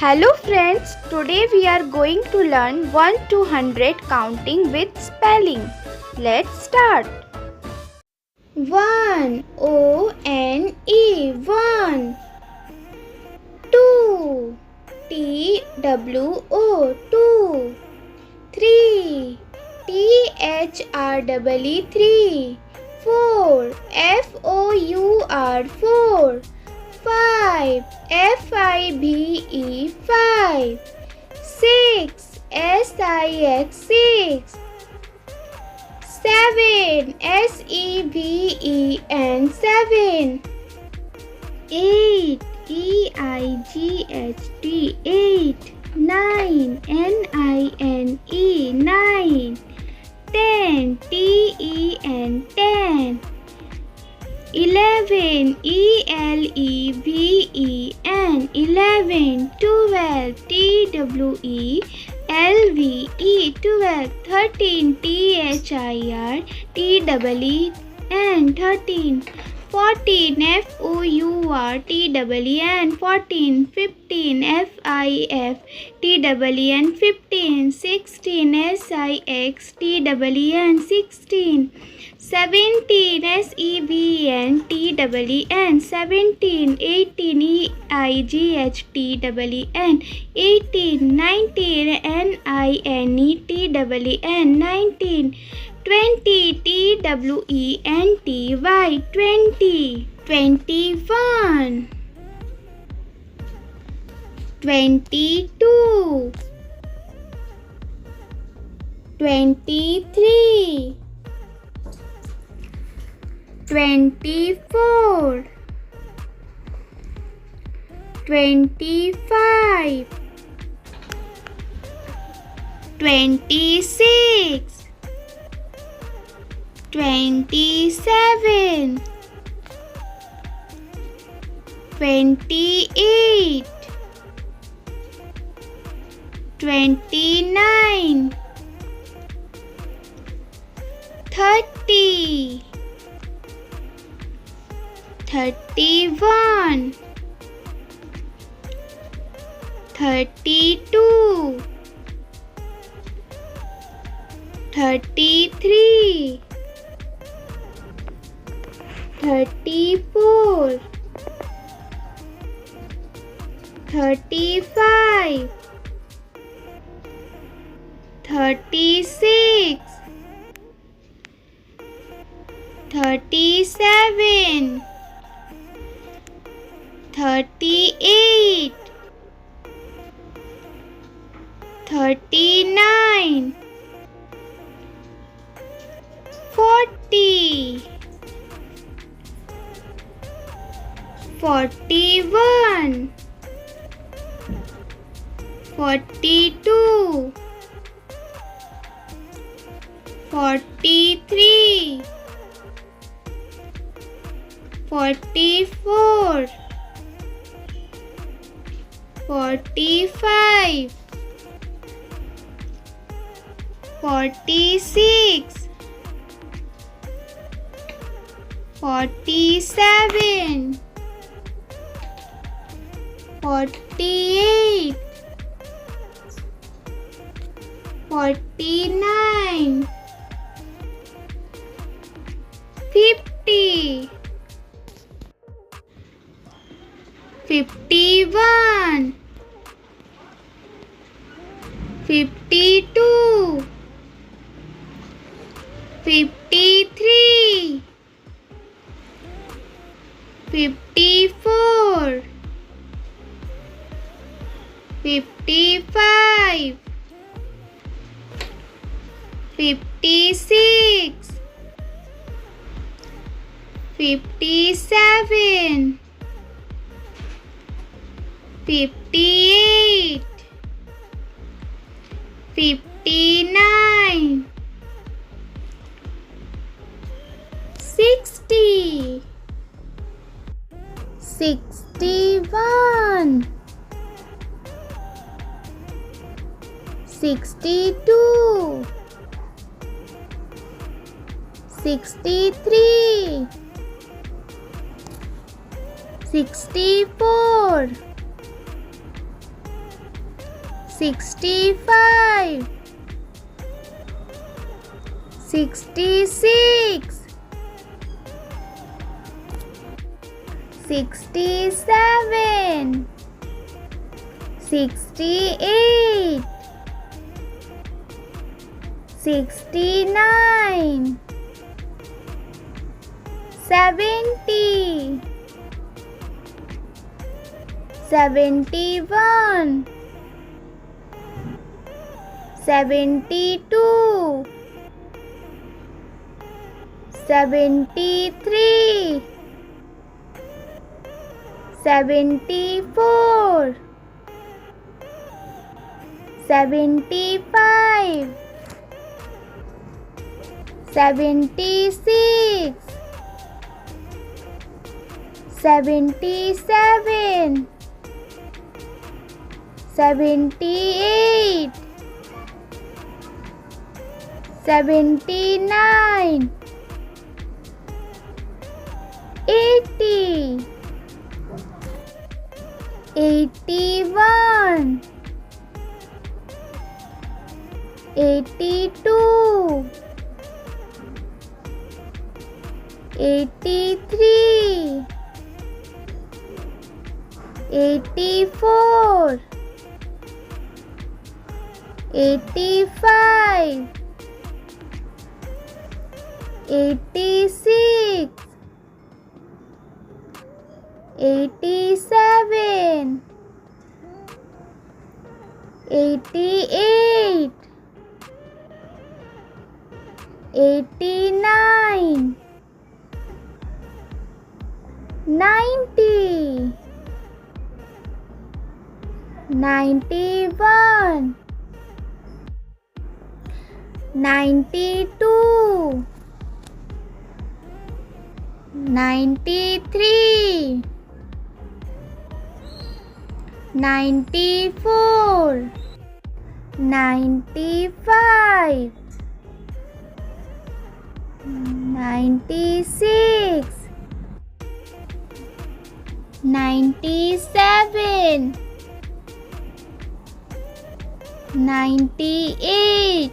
Hello friends, today we are going to learn 1 to 100 counting with spelling. Let's start. 1 O-N-E 1 2 T-W-O 2 3 T-H-R-E-E 3 4 F-O-U-R 4 5 F-I-V-E 5 6 S-I-X 6 7 S-E-V-E-N 7 8 E-I-G-H-T 8 9 N-I-N-E 9 10 T-E-N 10 11 E-L-E-V-E-N 11 12 T-W-E-L-V-E 12 13 T-H-I-R-T-E-E-N 13 14 F-O-U-R-T-E-E-N 14 15 F-I-F-T-E-E-N 15 16 S-I-X-T-E-E-N 16 17 S-E-V-E-N-T-E-E-N 17 18 E-I-G-H-T-E-E-N 18 19 N-I-N-E-T-E-E-N 19 20 T-W-E-N-T-Y 20 21 22 23 24 25 26 27 28 29 30 31 32 33 34 35 36 37 38 39 40 41 42 43 44 45 46 47 48 49 50 51 52 53 54 55 56 57 58 59 60 61 62 63 64 65, 66, 67, 68, 69, 70, 71, 72, 73, 74, 75, 76, 77, 78, 79, 80, 81, 82, 83, 84, 85, 86, 87, 88, 89, 90, 91, 92, 93, 94, 95, 96, 97, 98,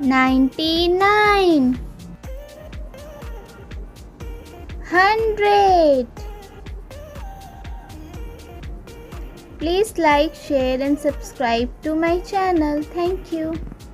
99, 100. Please like, share and subscribe to my channel. Thank you.